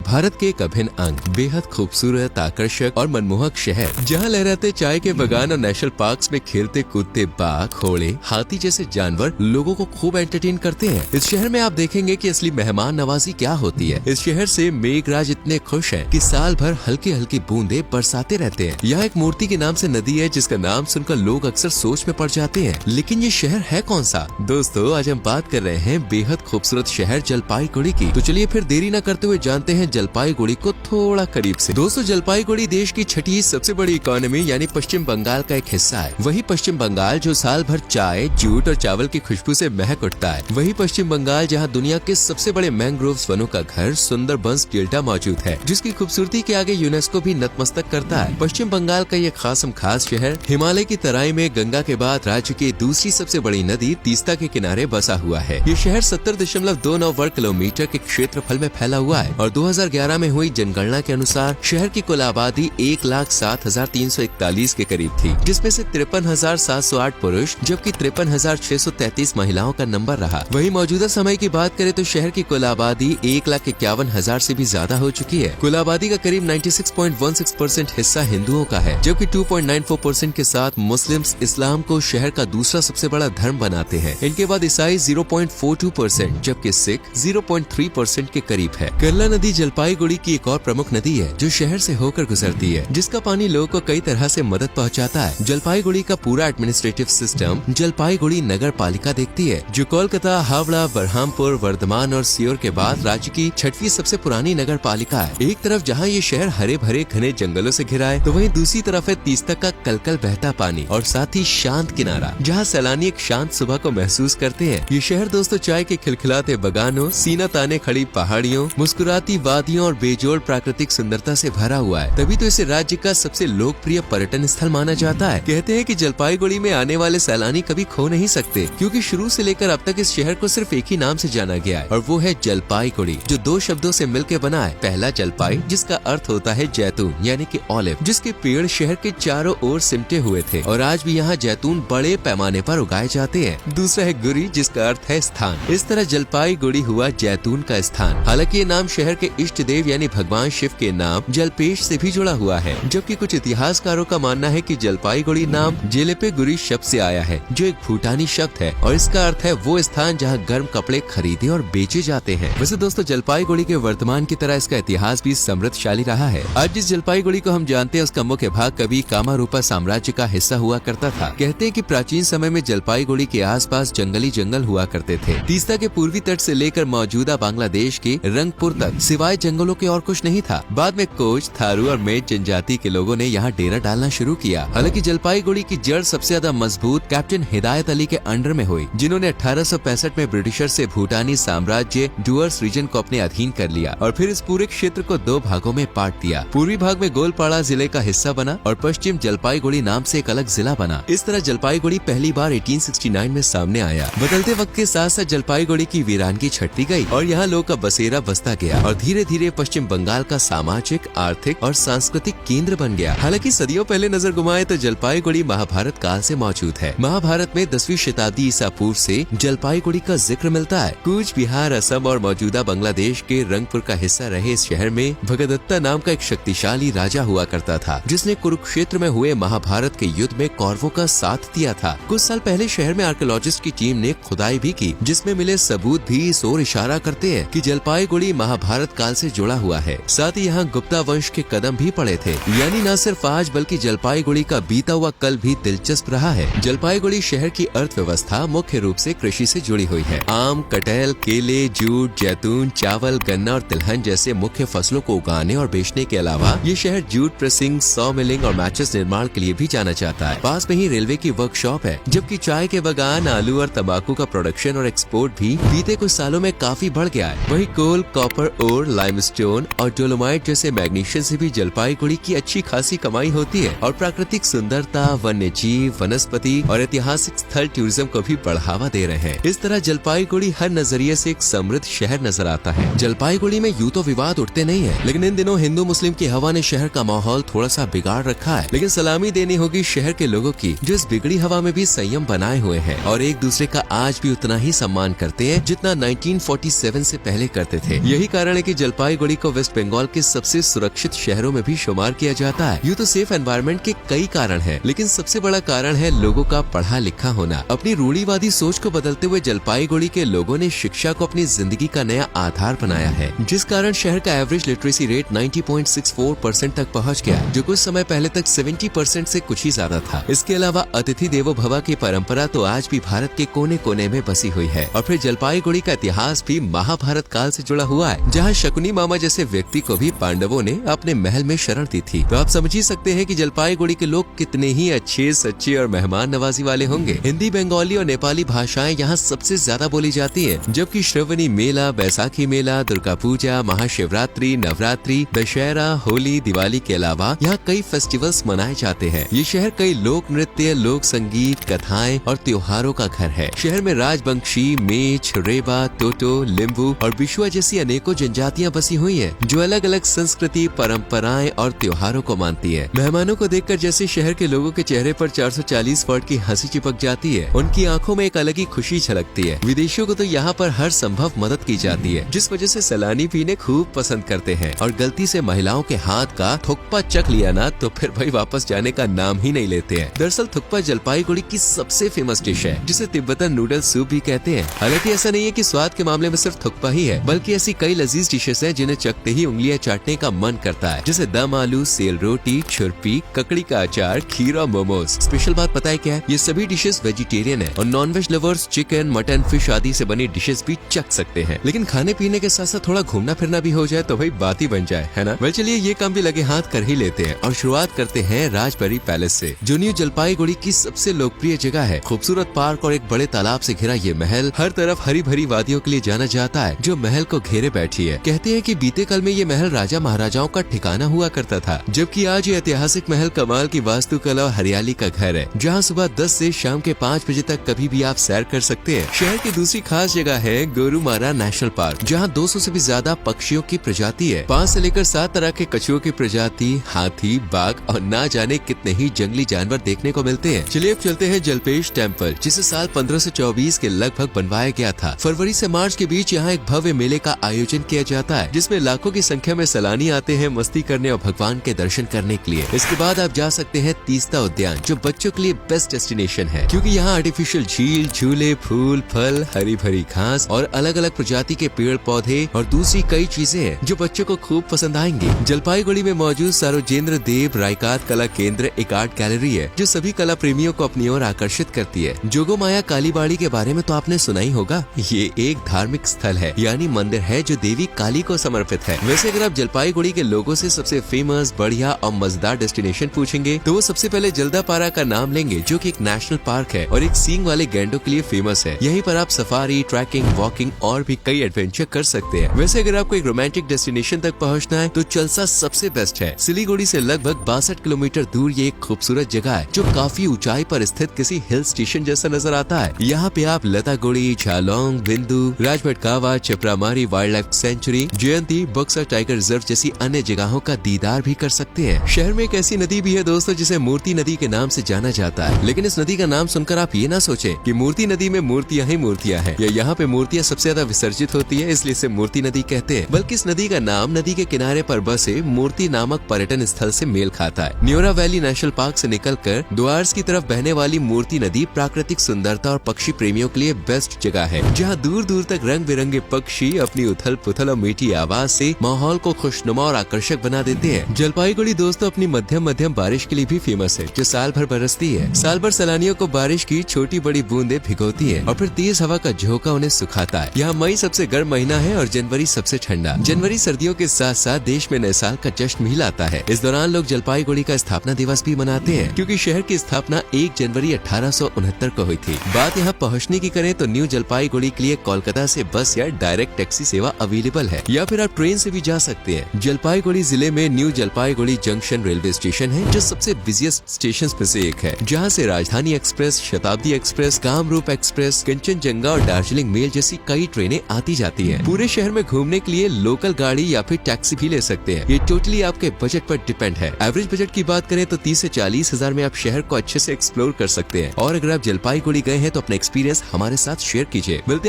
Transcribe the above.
भारत के एक अभिन्न अंग, बेहद खूबसूरत, आकर्षक और मनमोहक शहर, जहां लहराते चाय के बागान और नेशनल पार्क्स में खेलते कूदते बाघ, घोड़े, हाथी जैसे जानवर लोगों को खूब एंटरटेन करते हैं। इस शहर में आप देखेंगे कि असली मेहमान नवाजी क्या होती है। इस शहर से मेघराज इतने खुश हैं कि साल भर हल्की हल्की बूंदे बरसाते रहते हैं। यहाँ एक मूर्ति के नाम से नदी है जिसका नाम सुनकर लोग अक्सर सोच में पड़ जाते हैं, लेकिन ये शहर है कौन सा? दोस्तों, आज हम बात कर रहे हैं बेहद खूबसूरत शहर जलपाईगुड़ी की। तो चलिए फिर देरी न करते हुए जानते हैं जलपाईगुड़ी को थोड़ा करीब से। दोस्तों, जलपाईगुड़ी देश की छठी सबसे बड़ी इकोनॉमी यानी पश्चिम बंगाल का एक हिस्सा है। वही पश्चिम बंगाल जो साल भर चाय, जूट और चावल की खुशबू से महक उठता है। वही पश्चिम बंगाल जहाँ दुनिया के सबसे बड़े मैंग्रोव्स वनों का घर सुंदरबंस डेल्टा मौजूद है, जिसकी खूबसूरती के आगे यूनेस्को भी नतमस्तक करता है। पश्चिम बंगाल का ये खास शहर हिमालय की तराई में गंगा के बाद राज्य की दूसरी सबसे बड़ी नदी तीस्ता के किनारे बसा हुआ है। ये शहर 70.29 वर्ग किलोमीटर के क्षेत्रफल में फैला हुआ है और 2011 में हुई जनगणना के अनुसार शहर की कुल आबादी 1,07,341 के करीब थी, जिसमें से 53,708 पुरुष जबकि 53,633 महिलाओं का नंबर रहा। वही मौजूदा समय की बात करें तो शहर की कुल आबादी 1,51,000 से भी ज्यादा हो चुकी है। कुल आबादी का करीब 96.16% हिस्सा हिंदुओं का है, जबकि 2.94% के साथ मुस्लिम्स इस्लाम को शहर का दूसरा सबसे बड़ा धर्म बनाते हैं। इनके बाद ईसाई 0.42%, जबकि सिख 0.3% के करीब है। करला नदी जलपाईगुड़ी की एक और प्रमुख नदी है जो शहर से होकर गुजरती है, जिसका पानी लोगों को कई तरह से मदद पहुंचाता है। जलपाईगुड़ी का पूरा एडमिनिस्ट्रेटिव सिस्टम जलपाईगुड़ी नगर पालिका देखती है, जो कोलकाता, हावड़ा, बरहामपुर, वर्धमान और सीओर के बाद राज्य की छठवीं सबसे पुरानी नगर पालिका है। एक तरफ जहाँ ये शहर हरे भरे घने जंगलों से घिरा है, तो वहीं दूसरी तरफ है तीस्ता का कलकल बहता पानी और साथ ही शांत किनारा, जहाँ सैलानी एक शांत सुबह को महसूस करते हैं। ये शहर दोस्तों चाय के खिलखिलाते बगानों, सीना ताने खड़ी पहाड़ियों, मुस्कुराती वादियों और बेजोड़ प्राकृतिक सुंदरता से भरा हुआ है। तभी तो इसे राज्य का सबसे लोकप्रिय पर्यटन स्थल माना जाता है। कहते हैं कि जलपाईगुड़ी में आने वाले सैलानी कभी खो नहीं सकते, क्योंकि शुरू से लेकर अब तक इस शहर को सिर्फ एक ही नाम से जाना गया है और वो है जलपाईगुड़ी, जो दो शब्दों से मिलकर बना है। पहला जलपाई, जिसका अर्थ होता है जैतून यानी कि ऑलिव, जिसके पेड़ शहर के चारों ओर सिमटे हुए थे और आज भी यहाँ जैतून बड़े पैमाने पर उगाए जाते हैं। दूसरा है गुरी, जिसका अर्थ है स्थान। इस तरह जलपाईगुड़ी हुआ जैतून का स्थान। हालांकि ये नाम शहर के इष्ट देव यानी भगवान शिव के नाम जलपेश से भी जुड़ा हुआ है, जबकि कुछ इतिहासकारों का मानना है कि जलपाईगुड़ी नाम जेलेपे गुरी शब्द से आया है, जो एक भूटानी शब्द है और इसका अर्थ है वो स्थान जहाँ गर्म कपड़े खरीदे और बेचे जाते हैं। वैसे दोस्तों, जलपाईगुड़ी के वर्तमान की तरह इसका इतिहास भी समृद्धशाली रहा है। आज जिस जलपाईगुड़ी को हम जानते हैं उसका मुख्य भाग कभी कामारूपा साम्राज्य का हिस्सा हुआ करता था। कहते हैं कि प्राचीन समय में जलपाईगुड़ी के आसपास जंगली जंगल हुआ करते थे। तीस्ता के पूर्वी तट से लेकर मौजूदा बांग्लादेश के रंगपुर तक सिवाय जंगलों के और कुछ नहीं था। बाद में कोच, थारू और मेच जनजाति के लोगों ने यहाँ डेरा डालना शुरू किया। हालांकि जलपाईगुड़ी की जड़ सबसे ज्यादा मजबूत कैप्टन हिदायत अली के अंडर में हुई, जिन्होंने 1865 में ब्रिटिशर से भूटानी साम्राज्य डुअर्स रीजन को अपने अधीन कर लिया और फिर इस पूरे क्षेत्र को दो भागों में बांट दिया। पूर्वी भाग में गोलपाड़ा जिले का हिस्सा बना और पश्चिम जलपाईगुड़ी नाम से एक अलग जिला बना। इस तरह जलपाईगुड़ी पहली बार 1869 में सामने आया। बदलते वक्त के साथ साथ जलपाईगुड़ी की वीरानगी छटती गई और यहाँ लोग का बसेरा बसता गया और धीरे धीरे पश्चिम बंगाल का सामाजिक, आर्थिक और सांस्कृतिक केंद्र बन गया। हालांकि सदियों पहले नजर घुमाए तो जलपाईगुड़ी महाभारत काल से मौजूद है। महाभारत में 10वीं शताब्दी ईसा पूर्व से जलपाईगुड़ी का जिक्र मिलता है। कूच बिहार, असम और मौजूदा बांग्लादेश के रंगपुर का हिस्सा रहे इस शहर में भगदत्ता नाम का एक शक्तिशाली राजा हुआ करता था, जिसने कुरुक्षेत्र में हुए महाभारत के युद्ध में कौरवों का साथ दिया था। कुछ साल पहले शहर में आर्कियोलॉजिस्ट की टीम ने खुदाई भी की, जिसमें मिले सबूत भी इस ओर इशारा करते हैं कि जलपाईगुड़ी महाभारत काल से जुड़ा हुआ है। साथ ही यहाँ गुप्ता वंश के कदम भी पड़े थे। यानी न सिर्फ आज बल्कि जलपाईगुड़ी का बीता हुआ कल भी दिलचस्प रहा है। जलपाईगुड़ी शहर की अर्थव्यवस्था मुख्य रूप से कृषि से जुड़ी हुई है। आम, कटहल, केले, जूट, जैतून, चावल, गन्ना और तिलहन जैसे मुख्य फसलों को उगाने और बेचने के अलावा ये शहर जूट प्रेसिंग, सॉ मिलिंग और मैचेस निर्माण के लिए भी जाना जाता है। पास में ही रेलवे की वर्कशॉप है, जबकि चाय के बागान, आलू और तंबाकू का प्रोडक्शन और एक्सपोर्ट भी बीते कुछ सालों में काफी बढ़ गया है। वही कोल, कॉपर ओर, लाइमस्टोन और डोलोमाइट जैसे मैग्नीशियम से भी जलपाईगुड़ी की अच्छी खासी कमाई होती है और प्राकृतिक सुंदरता, वन्य जीव, वनस्पति और ऐतिहासिक स्थल टूरिज्म को भी बढ़ावा दे रहे हैं। इस तरह जलपाईगुड़ी हर नजरिए से एक समृद्ध शहर नजर आता है। जलपाईगुड़ी में यूं तो विवाद उठते नहीं है, लेकिन इन दिनों हिंदू मुस्लिम की हवा ने शहर का माहौल थोड़ा सा बिगाड़ रखा है। लेकिन सलामी देनी होगी शहर के लोगों की, जो इस बिगड़ी हवा में भी संयम बनाए हुए हैं और एक दूसरे का आज भी उतना ही सम्मान करते हैं जितना 1947 से पहले करते थे। यही कारण है कि जलपाईगुड़ी जलपाईगुड़ी को वेस्ट बंगाल के सबसे सुरक्षित शहरों में भी शुमार किया जाता है। यूँ तो सेफ एनवायरनमेंट के कई कारण हैं, लेकिन सबसे बड़ा कारण है लोगों का पढ़ा लिखा होना। अपनी रूढ़िवादी सोच को बदलते हुए जलपाईगुड़ी के लोगों ने शिक्षा को अपनी जिंदगी का नया आधार बनाया है, जिस कारण शहर का एवरेज लिटरेसी रेट 90.64% तक पहुंच गया, जो कुछ समय पहले तक 70% से कुछ ही ज्यादा था। इसके अलावा अतिथि देवो भव की परंपरा तो आज भी भारत के कोने कोने में बसी हुई है। और फिर जलपाईगुड़ी का इतिहास भी महाभारत काल से जुड़ा हुआ है, जहाँ शकुनी मामा जैसे व्यक्ति को भी पांडवों ने अपने महल में शरण दी थी। तो आप समझ ही सकते हैं कि जलपाईगुड़ी के लोग कितने ही अच्छे, सच्चे और मेहमान नवाजी वाले होंगे। हिंदी, बंगाली और नेपाली भाषाएं यहाँ सबसे ज्यादा बोली जाती हैं, जबकि श्रवणी मेला, बैसाखी मेला, दुर्गा पूजा, महाशिवरात्रि, नवरात्रि, दशहरा, होली, दिवाली के अलावा यहाँ कई फेस्टिवल्स मनाए जाते हैं। ये शहर कई लोक नृत्य, लोक संगीत, कथाएं और त्योहारों का घर है। शहर में राजबंशी, मेच, रेबा, टोटो, लिम्बू और बिशुआ जैसी अनेकों जनजातियां बसी हुई हैं, जो अलग अलग संस्कृति, परंपराएं और त्योहारों को मानती है। मेहमानों को देखकर जैसे शहर के लोगों के चेहरे पर 440 वाट की हंसी चिपक जाती है, उनकी आंखों में एक अलग ही खुशी झलकती है। विदेशियों को तो यहाँ पर हर संभव मदद की जाती है, जिस वजह से सैलानी पीने खूब पसंद करते हैं। और गलती से महिलाओं के हाथ का थुक्पा चख लिया ना तो फिर भाई वापस जाने का नाम ही नहीं लेते हैं। दरअसल थुक्पा जलपाईगुड़ी की सबसे फेमस डिश है, जिसे तिब्बतन नूडल सूप भी कहते हैं। हालांकि ऐसा नहीं है कि स्वाद के मामले में सिर्फ थुक्पा ही है, बल्कि ऐसी कई लजीज डिशेस हैं जिन्हें चखते ही उंगलियां चाटने का मन करता है, जैसे दम आलू, सेल रोटी, छुरपी, ककड़ी का अचार, खीर और मोमोज। स्पेशल बात पता है क्या है? ये सभी डिशेस वेजिटेरियन है और non veg lovers chicken, mutton, fish आदि से बनी डिशेस भी चख सकते हैं। लेकिन खाने पीने के साथ साथ थोड़ा घूमना फिरना भी हो जाए तो भाई बात ही बन जाए, है ना? वेल चलिए ये काम भी लगे हाथ कर ही लेते हैं और शुरुआत करते हैं राजबरी पैलेस से, जो न्यू जलपाईगुड़ी की सबसे लोकप्रिय जगह है। खूबसूरत पार्क और एक बड़े तालाब से घिरा ये महल हर तरफ हरी भरी वादियों के लिए जाना जाता है, जो महल को घेरे बैठी है। कहते हैं कि बीते कल में ये महल राजा महाराजाओं का ठिकाना हुआ करता था, जबकि आज ये ऐतिहासिक महल कमाल की वास्तुकला और हरियाली का घर है, जहाँ सुबह 10 से शाम के 5 बजे तक कभी भी आप सैर कर सकते हैं। शहर की दूसरी खास जगह है गोरुमारा नेशनल पार्क, जहाँ 200 से भी ज्यादा पक्षियों की प्रजाति है। 5 से लेकर 7 तरह के कछुओं की प्रजाति, हाथी, बाघ और ना जाने कितने ही जंगली जानवर देखने को मिलते हैं। चलिए अब चलते हैं जलपेश टेम्पल, जिसे साल 1524 के लगभग बनवाया गया था। फरवरी से मार्च के बीच यहाँ एक भव्य मेले का आयोजन किया जाता है, जिसमें लाखों की संख्या में सैलानी आते हैं मस्ती करने और भगवान के दर्शन करने के लिए। इसके बाद आप जा सकते हैं तीस्ता उद्यान, जो बच्चों के लिए बेस्ट डेस्टिनेशन है, क्योंकि यहाँ आर्टिफिशियल झील, झूले, फूल, फल, हरी भरी घास और अलग अलग प्रजाति के पेड़ पौधे और दूसरी कई चीजें हैं जो बच्चों को खूब पसंद आएंगी। जलपाईगुड़ी में मौजूद सार्वजेंद्र देव रायकात कला केंद्र एक आर्ट गैलरी है, जो सभी कला प्रेमियों को अपनी ओर आकर्षित करती है। जोगोमाया कालीबाड़ी के बारे में तो आपने सुना ही होगा। ये एक धार्मिक स्थल है, यानी मंदिर है जो देवी काली को समर्पित है। वैसे अगर आप जलपाईगुड़ी के लोगों से सबसे फेमस, बढ़िया और मजेदार डेस्टिनेशन पूछेंगे तो वो सबसे पहले जल्दापारा का नाम लेंगे, जो कि एक नेशनल पार्क है और एक सींग वाले गैंडों के लिए फेमस है। यहीं पर आप सफारी, ट्रैकिंग, वॉकिंग और भी कई एडवेंचर कर सकते हैं। वैसे अगर आपको एक रोमांटिक डेस्टिनेशन तक पहुंचना है तो चलसा सबसे बेस्ट है। सिलीगुड़ी से लगभग 62 किलोमीटर दूर ये एक खूबसूरत जगह है, जो काफी ऊंचाई पर स्थित किसी हिल स्टेशन जैसा नजर आता है। यहाँ पे आप लतागुड़ी, झालोंग, बिंदु, राजभटकावा, चपरामारी वाइल्ड लाइफ सेंचुरी, जयंती, बक्सर टाइगर रिजर्व जैसी अन्य जगहों का दीदार भी कर सकते हैं। शहर में एक ऐसी नदी भी है दोस्तों, जिसे मूर्ति नदी के नाम से जाना जाता है। लेकिन इस नदी का नाम सुनकर आप ये ना सोचें कि मूर्ति नदी में मूर्तियां ही मूर्तियां हैं, या यहाँ पे मूर्तियां सबसे ज्यादा विसर्जित होती है इसलिए इसे मूर्ति नदी कहते हैं। बल्कि इस नदी का नाम नदी के किनारे पर बसे मूर्ति नामक पर्यटन स्थल से मेल खाता है। न्योरा वैली नेशनल पार्क से निकलकर द्वार्स की तरफ बहने वाली मूर्ति नदी प्राकृतिक सुंदरता और पक्षी प्रेमियों के लिए बेस्ट जगह है, जहाँ दूर दूर तक रंग बिरंगे पक्षी अपनी उथल पुथल और मीठी आवाज से माहौल को खुशनुमा और आकर्षक बना देते हैं। जलपाईगुड़ी दोस्तों अपनी मध्यम मध्यम बारिश के लिए भी फेमस है, जो साल भर बरसती है। साल भर सैलानियों को बारिश की छोटी बड़ी बूंदें भिगोती है और फिर तेज हवा का झोंका उन्हें सुखाता है। यहाँ मई सबसे गर्म महीना है और जनवरी सबसे ठंडा। जनवरी सर्दियों के साथ साथ देश में नए साल का जश्न भी लाता है। इस दौरान लोग जलपाईगुड़ी का स्थापना दिवस भी मनाते हैं, क्योंकि शहर की स्थापना 1 जनवरी 1869 को हुई थी। बात यहाँ पहुँचने की करें तो न्यू जलपाईगुड़ी के लिए कोलकाता से बस या डायरेक्ट टैक्सी सेवा अवेलेबल है, या फिर आप ट्रेन से भी जा सकते हैं। जलपाईगुड़ी जिले में new Jalpaiguri junction railway station है, जो सबसे बिजिएस्ट स्टेशन में से एक है, जहाँ से राजधानी एक्सप्रेस, शताब्दी एक्सप्रेस, कामरूप एक्सप्रेस, कंचनजंगा और दार्जिलिंग मेल जैसी कई ट्रेनें आती जाती हैं। पूरे शहर में घूमने के लिए लोकल गाड़ी या फिर टैक्सी भी ले सकते हैं। ये टोटली आपके बजट पर डिपेंड है। एवरेज बजट की बात करें तो 30 से 40 हजार में आप शहर को अच्छे से एक्सप्लोर कर सकते हैं। और अगर आप जलपाईगुड़ी गए हैं तो अपना एक्सपीरियंस हमारे साथ शेयर कीजिए। मिलते हैं